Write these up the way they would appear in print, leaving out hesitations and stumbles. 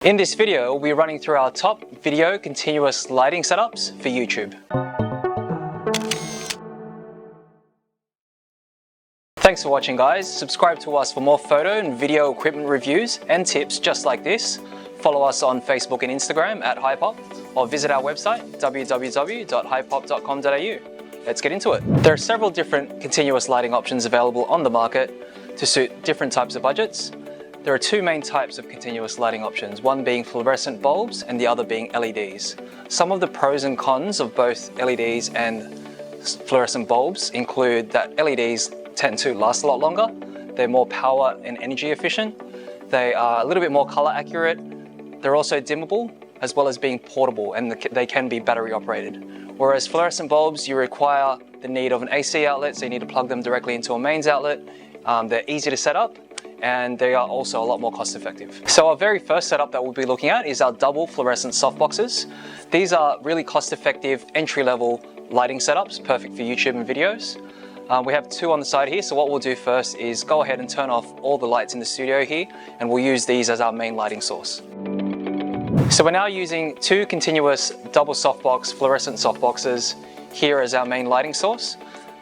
In this video, we'll be running through our top video continuous lighting setups for YouTube. Thanks for watching, guys. Subscribe to us for more photo and video equipment reviews and tips just like this. Follow us on Facebook and Instagram at Hypop, or visit our website www.hypop.com.au. Let's get into it. There are several different continuous lighting options available on the market to suit different types of budgets. There are two main types of continuous lighting options, one being fluorescent bulbs and the other being LEDs. Some of the pros and cons of both LEDs and fluorescent bulbs include that LEDs tend to last a lot longer, they're more power and energy efficient, they are a little bit more color accurate, they're also dimmable, as well as being portable, and they can be battery operated. Whereas fluorescent bulbs, you require the need of an AC outlet, so you need to plug them directly into a mains outlet. They're easy to set up, and they are also a lot more cost effective. So our very first setup that we'll be looking at is our double fluorescent softboxes. These are really cost effective entry-level lighting setups, perfect for YouTube and videos. We have two on the side here, so what we'll do first is go ahead and turn off all the lights in the studio here, and we'll use these as our main lighting source. So we're now using two continuous double softbox fluorescent softboxes here as our main lighting source.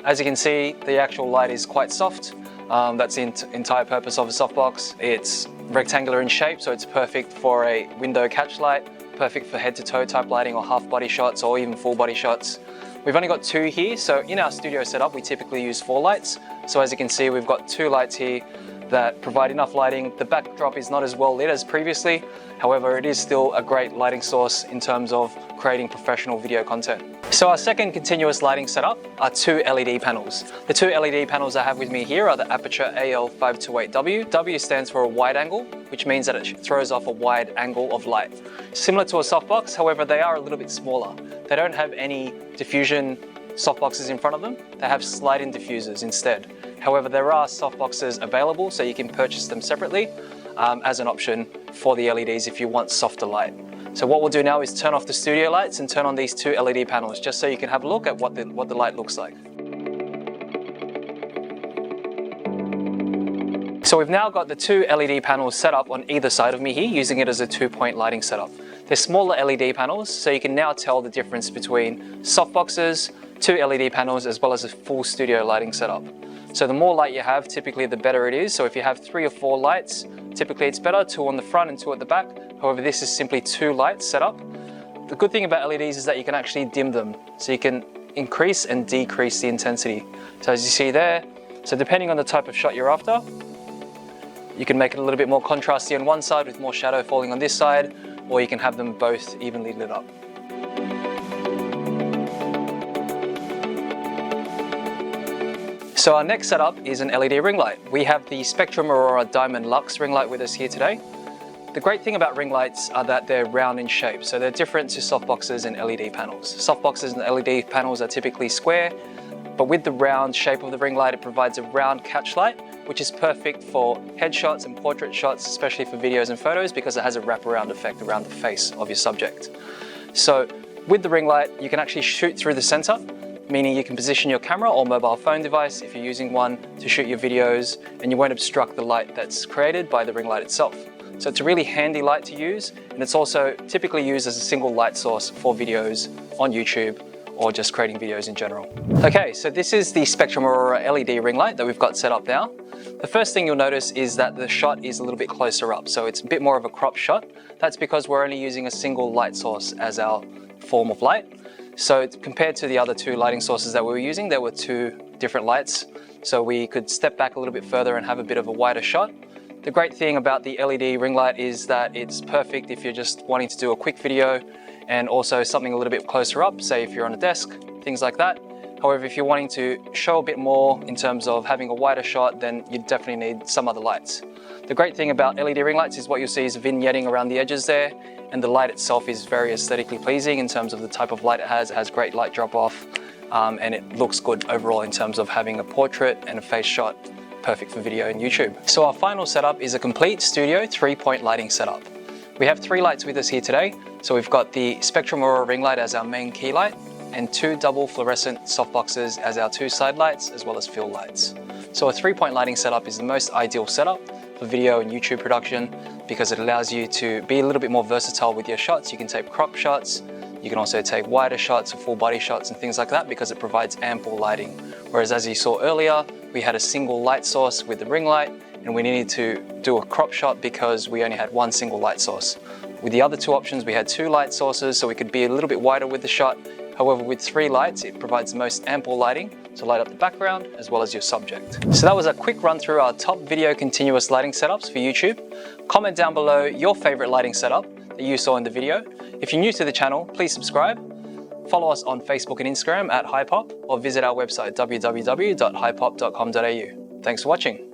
As you can see, the actual light is quite soft. That's the entire purpose of a softbox. It's rectangular in shape, so it's perfect for a window catch light, perfect for head-to-toe type lighting or half-body shots or even full-body shots. We've only got two here, so in our studio setup we typically use 4 lights. So as you can see, we've got 2 lights here that provide enough lighting. The backdrop is not as well lit as previously, however it is still a great lighting source in terms of creating professional video content. So our second continuous lighting setup are 2 LED panels. The 2 LED panels I have with me here are the Aputure AL-528W. W stands for a wide angle, which means that it throws off a wide angle of light. Similar to a softbox, however they are a little bit smaller. They don't have any diffusion softboxes in front of them, they have slide-in diffusers instead. However, there are softboxes available, so you can purchase them separately as an option for the LEDs if you want softer light. So what we'll do now is turn off the studio lights and turn on these 2 LED panels, just so you can have a look at what the light looks like. So we've now got the 2 LED panels set up on either side of me here, using it as a 2-point lighting setup. They're smaller LED panels, so you can now tell the difference between softboxes, 2 LED panels, as well as a full studio lighting setup. So the more light you have, typically the better it is. So if you have 3 or 4 lights, typically it's better, 2 on the front and 2 at the back. However, this is simply 2 lights set up. The good thing about LEDs is that you can actually dim them. So you can increase and decrease the intensity. So as you see there, so depending on the type of shot you're after, you can make it a little bit more contrasty on one side with more shadow falling on this side, or you can have them both evenly lit up. So our next setup is an LED ring light. We have the Spectrum Aurora Diamond Luxe ring light with us here today. The great thing about ring lights are that they're round in shape, so they're different to softboxes and LED panels. Softboxes and LED panels are typically square, but with the round shape of the ring light, it provides a round catch light, which is perfect for headshots and portrait shots, especially for videos and photos, because it has a wraparound effect around the face of your subject. So with the ring light, you can actually shoot through the center, meaning you can position your camera or mobile phone device if you're using one to shoot your videos, and you won't obstruct the light that's created by the ring light itself. So it's a really handy light to use, and it's also typically used as a single light source for videos on YouTube or just creating videos in general. Okay, so this is the Spectrum Aurora LED ring light that we've got set up now. The first thing you'll notice is that the shot is a little bit closer up, so it's a bit more of a crop shot. That's because we're only using a single light source as our form of light. So compared to the other 2 lighting sources that we were using, there were 2 different lights. So we could step back a little bit further and have a bit of a wider shot. The great thing about the LED ring light is that it's perfect if you're just wanting to do a quick video, and also something a little bit closer up, say if you're on a desk, things like that. However, if you're wanting to show a bit more in terms of having a wider shot, then you definitely need some other lights. The great thing about LED ring lights is what you'll see is vignetting around the edges there, and the light itself is very aesthetically pleasing in terms of the type of light it has. It has great light drop off, and it looks good overall in terms of having a portrait and a face shot, perfect for video and YouTube. So our final setup is a complete studio 3-point lighting setup. We have 3 lights with us here today. So we've got the Spectrum Aurora ring light as our main key light, and 2 double fluorescent softboxes as our 2 side lights, as well as fill lights. So a 3-point lighting setup is the most ideal setup for video and YouTube production. because it allows you to be a little bit more versatile with your shots. You can take crop shots, you can also take wider shots or full body shots and things like that because it provides ample lighting. Whereas as you saw earlier, we had a single light source with the ring light and we needed to do a crop shot because we only had one single light source. With the other two options, we had two light sources so we could be a little bit wider with the shot. However, with three lights, it provides the most ample lighting to light up the background as well as your subject. So that was a quick run through our top video continuous lighting setups for YouTube. Comment down below your favorite lighting setup that you saw in the video. If you're new to the channel, please subscribe. Follow us on Facebook and Instagram at Hypop or visit our website www.hypop.com.au. Thanks for watching.